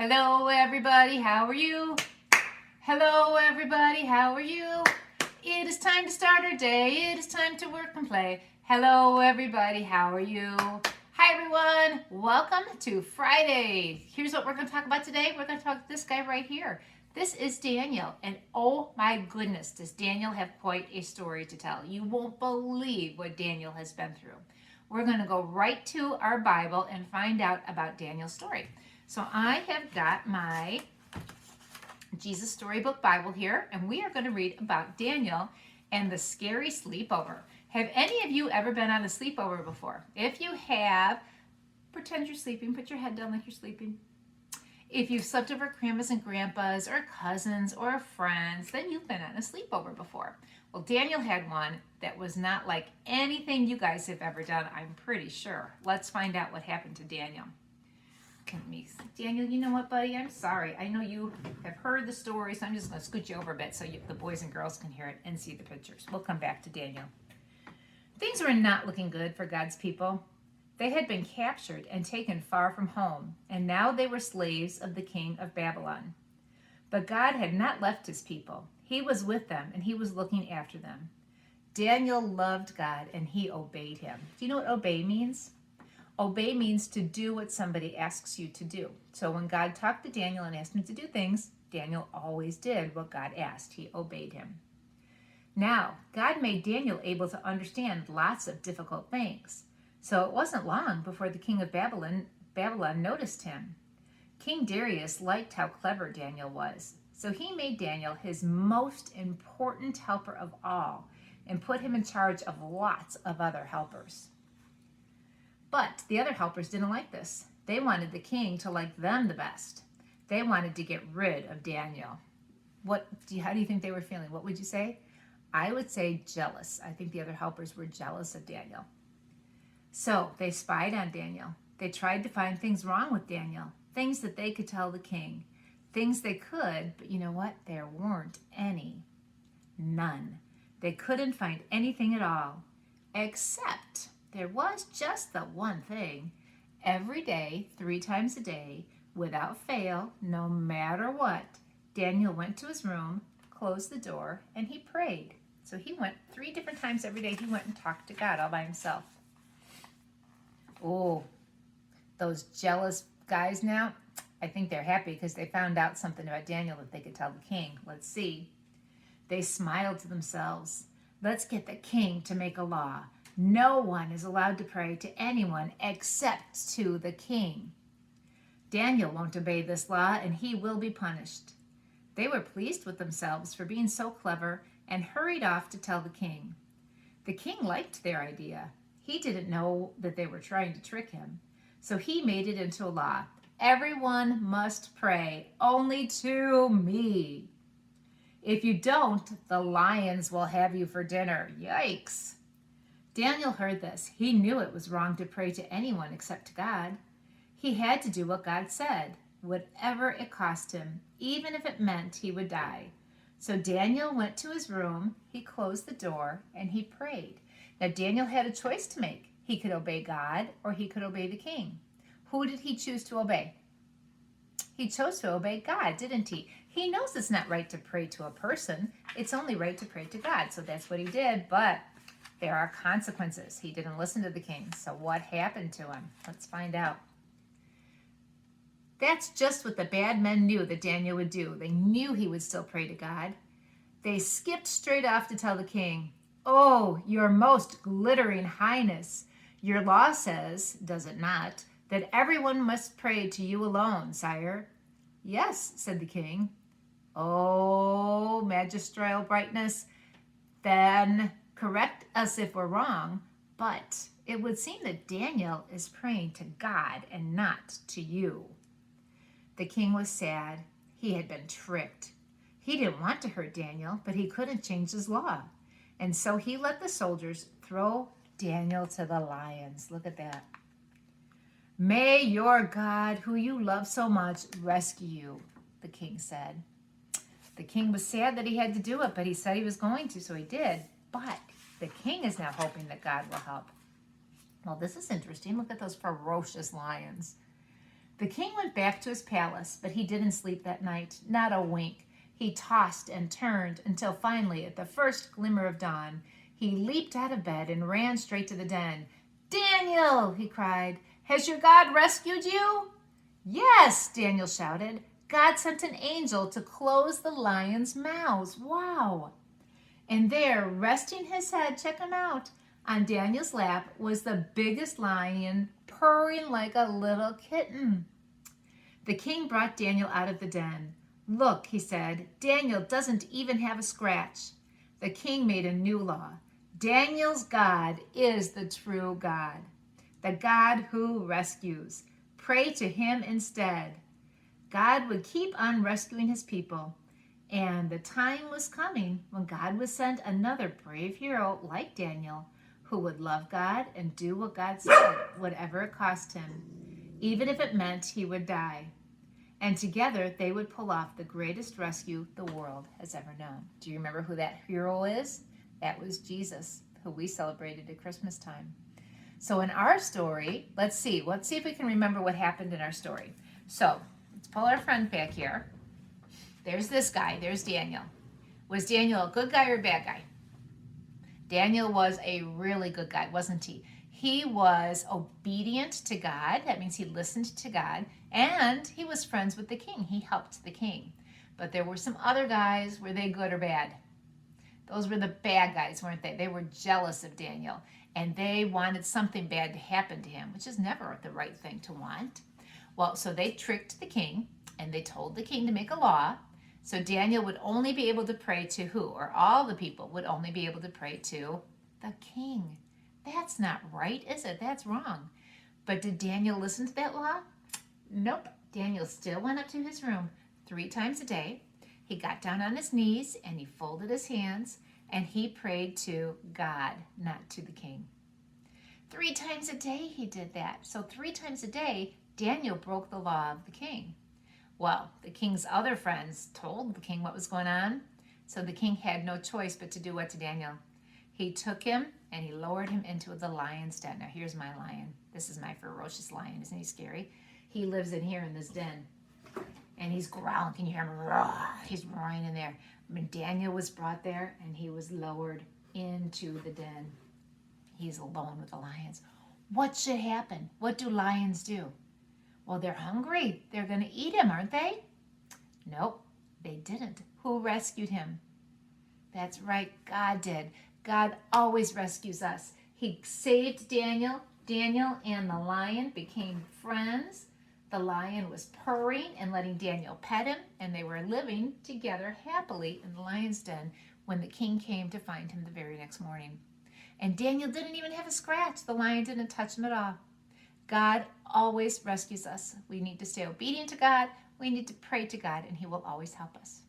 Hello everybody, how are you? Hello everybody, how are you? It is time to start our day. It is time to work and play. Hello everybody, how are you? Hi everyone, welcome to Friday. Here's what we're going to talk about today. We're going to talk to this guy right here. This is Daniel, and oh my goodness, does Daniel have quite a story to tell. You won't believe what Daniel has been through. We're going to go right to our Bible and find out about Daniel's story. So I have got my Jesus Storybook Bible here, and we are going to read about Daniel and the scary sleepover. Have any of you ever been on a sleepover before? If you have, pretend you're sleeping. Put your head down like you're sleeping. If you've slept over grandmas and grandpas or cousins or friends, then you've been on a sleepover before. Well, Daniel had one that was not like anything you guys have ever done, I'm pretty sure. Let's find out what happened to Daniel. Daniel, you know what, buddy? I'm sorry. I know you have heard the story, so I'm just going to scoot you over a bit so the boys and girls can hear it and see the pictures. We'll come back to Daniel. Things were not looking good for God's people. They had been captured and taken far from home, and now they were slaves of the king of Babylon. But God had not left his people. He was with them, and he was looking after them. Daniel loved God, and he obeyed him. Do you know what obey means? Obey means to do what somebody asks you to do. So when God talked to Daniel and asked him to do things, Daniel always did what God asked. He obeyed him. Now, God made Daniel able to understand lots of difficult things. So it wasn't long before the king of Babylon noticed him. King Darius liked how clever Daniel was. So he made Daniel his most important helper of all and put him in charge of lots of other helpers. But the other helpers didn't like this. They wanted the king to like them the best. They wanted to get rid of Daniel. How do you think they were feeling? What would you say? I would say jealous. I think the other helpers were jealous of Daniel. So they spied on Daniel. They tried to find things wrong with Daniel, things that they could tell the king, things they could, but you know what? There weren't any. None. They couldn't find anything at all, except there was just the one thing. Every day, 3 times a day, without fail, no matter what, Daniel went to his room, closed the door, and he prayed. So he went 3 different times every day. He went and talked to God all by himself. Oh, those jealous guys now, I think they're happy because they found out something about Daniel that they could tell the king. Let's see. They smiled to themselves. Let's get the king to make a law. No one is allowed to pray to anyone except to the king. Daniel won't obey this law, and he will be punished. They were pleased with themselves for being so clever and hurried off to tell the king. The king liked their idea. He didn't know that they were trying to trick him, so he made it into a law. Everyone must pray only to me. If you don't, the lions will have you for dinner. Yikes! Daniel heard this. He knew it was wrong to pray to anyone except to God. He had to do what God said, whatever it cost him, even if it meant he would die. So Daniel went to his room, he closed the door, and he prayed. Now Daniel had a choice to make. He could obey God or he could obey the king. Who did he choose to obey? He chose to obey God, didn't he? He knows it's not right to pray to a person. It's only right to pray to God. So that's what he did, but there are consequences. He didn't listen to the king. So what happened to him? Let's find out. That's just what the bad men knew that Daniel would do. They knew he would still pray to God. They skipped straight off to tell the king, "Oh, your most glittering highness, your law says, does it not, that everyone must pray to you alone, sire?" "Yes," said the king. "Oh, magistral brightness, then correct us if we're wrong, but it would seem that Daniel is praying to God and not to you." The king was sad. He had been tricked. He didn't want to hurt Daniel, but he couldn't change his law. And so he let the soldiers throw Daniel to the lions. Look at that. "May your God, who you love so much, rescue you," the king said. The king was sad that he had to do it, but he said he was going to, so he did. But the king is now hoping that God will help. Well, this is interesting. Look at those ferocious lions. The king went back to his palace, but he didn't sleep that night, not a wink. He tossed and turned until finally, at the first glimmer of dawn, he leaped out of bed and ran straight to the den. "Daniel," he cried, "has your God rescued you?" "Yes," Daniel shouted. "God sent an angel to close the lions' mouths." Wow. And there, resting his head, check him out, on Daniel's lap was the biggest lion, purring like a little kitten. The king brought Daniel out of the den. "Look," he said, "Daniel doesn't even have a scratch." The king made a new law. Daniel's God is the true God, the God who rescues. Pray to him instead. God would keep on rescuing his people. And the time was coming when God would send another brave hero like Daniel, who would love God and do what God said, whatever it cost him, even if it meant he would die. And together they would pull off the greatest rescue the world has ever known. Do you remember who that hero is? That was Jesus, who we celebrated at Christmas time. So in our story, let's see if we can remember what happened in our story. So let's pull our friend back here. There's this guy, there's Daniel. Was Daniel a good guy or a bad guy? Daniel was a really good guy, wasn't he? He was obedient to God. That means he listened to God. And he was friends with the king. He helped the king. But there were some other guys. Were they good or bad? Those were the bad guys, weren't they? They were jealous of Daniel. And they wanted something bad to happen to him, which is never the right thing to want. Well, so they tricked the king, and they told the king to make a law. So Daniel would only be able to pray to who? Or all the people would only be able to pray to the king. That's not right, is it? That's wrong. But did Daniel listen to that law? Nope. Daniel still went up to his room 3 times a day. He got down on his knees and he folded his hands and he prayed to God, not to the king. 3 times a day he did that. So 3 times a day, Daniel broke the law of the king. Well, the king's other friends told the king what was going on, so the king had no choice but to do what to Daniel? He took him and he lowered him into the lion's den. Now here's my lion. This is my ferocious lion. Isn't he scary? He lives in here in this den. And he's growling. Can you hear him roar? He's roaring in there. When Daniel was brought there and he was lowered into the den, he's alone with the lions. What should happen? What do lions do? Well, they're hungry. They're going to eat him, aren't they? Nope, they didn't. Who rescued him? That's right, God did. God always rescues us. He saved Daniel. Daniel and the lion became friends. The lion was purring and letting Daniel pet him, and they were living together happily in the lion's den when the king came to find him the very next morning. And Daniel didn't even have a scratch. The lion didn't touch him at all. God always rescues us. We need to stay obedient to God. We need to pray to God, and he will always help us.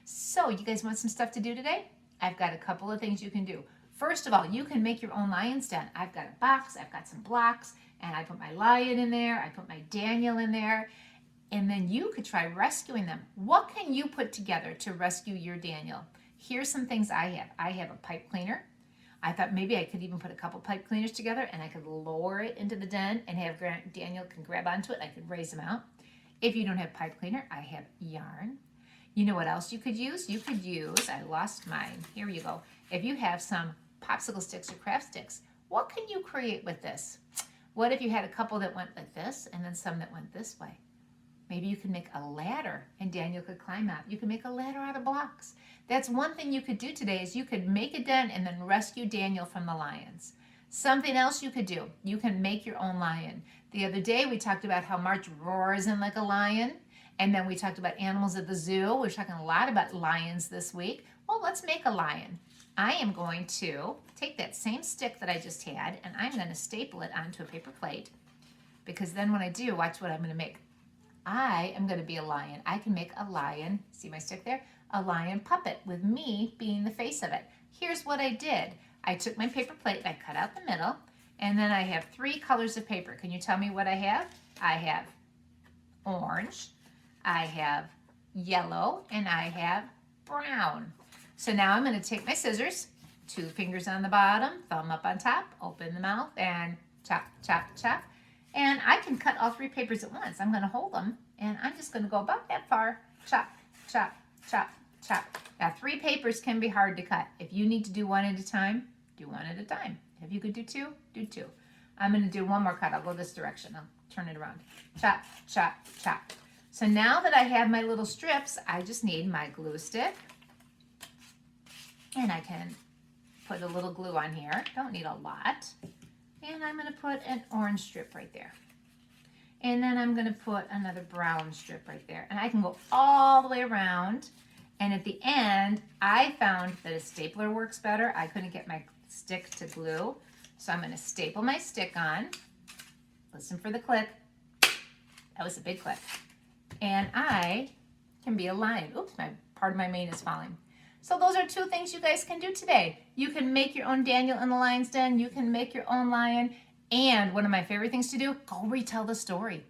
So, you guys want some stuff to do today? I've got a couple of things you can do. First of all, you can make your own lion's den. I've got a box, I've got some blocks, and I put my lion in there, I put my Daniel in there, and then you could try rescuing them. What can you put together to rescue your Daniel? Here's some things I have. I have a pipe cleaner. I thought maybe I could even put a couple pipe cleaners together and I could lower it into the den and have Daniel can grab onto it. I could raise him out. If you don't have pipe cleaner, I have yarn. You know what else you could use? You could use, I lost mine. Here you go. If you have some popsicle sticks or craft sticks, what can you create with this? What if you had a couple that went like this and then some that went this way? Maybe you could make a ladder and Daniel could climb out. You could make a ladder out of blocks. That's one thing you could do today is you could make a den and then rescue Daniel from the lions. Something else you could do, you can make your own lion. The other day we talked about how March roars in like a lion. And then we talked about animals at the zoo. We're talking a lot about lions this week. Well, let's make a lion. I am going to take that same stick that I just had and I'm going to staple it onto a paper plate because then when I do, watch what I'm going to make. I am going to be a lion. I can make a lion, see my stick there? A lion puppet with me being the face of it. Here's what I did. I took my paper plate, I cut out the middle, and then I have 3 colors of paper. Can you tell me what I have? I have orange, I have yellow, and I have brown. So now I'm going to take my scissors, 2 fingers on the bottom, thumb up on top, open the mouth, and chop, chop, chop. And I can cut all 3 papers at once. I'm going to hold them, and I'm just going to go about that far. Chop, chop, chop, chop. Now 3 papers can be hard to cut. If you need to do 1 at a time, do 1 at a time. If you could do 2, do 2. I'm going to do 1 more cut. I'll go this direction. I'll turn it around. Chop, chop, chop. So now that I have my little strips, I just need my glue stick. And I can put a little glue on here. Don't need a lot. And I'm going to put an orange strip right there. And then I'm going to put another brown strip right there. And I can go all the way around. And at the end, I found that a stapler works better. I couldn't get my stick to glue. So I'm going to staple my stick on. Listen for the click. That was a big click. And I can be aligned. Oops, part of my mane is falling. So those are 2 things you guys can do today. You can make your own Daniel in the Lion's Den. You can make your own lion. And one of my favorite things to do, go retell the story.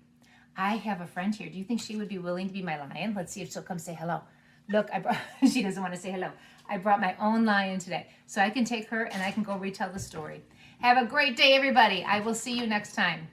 I have a friend here. Do you think she would be willing to be my lion? Let's see if she'll come say hello. Look, she doesn't want to say hello. I brought my own lion today. So I can take her and I can go retell the story. Have a great day, everybody. I will see you next time.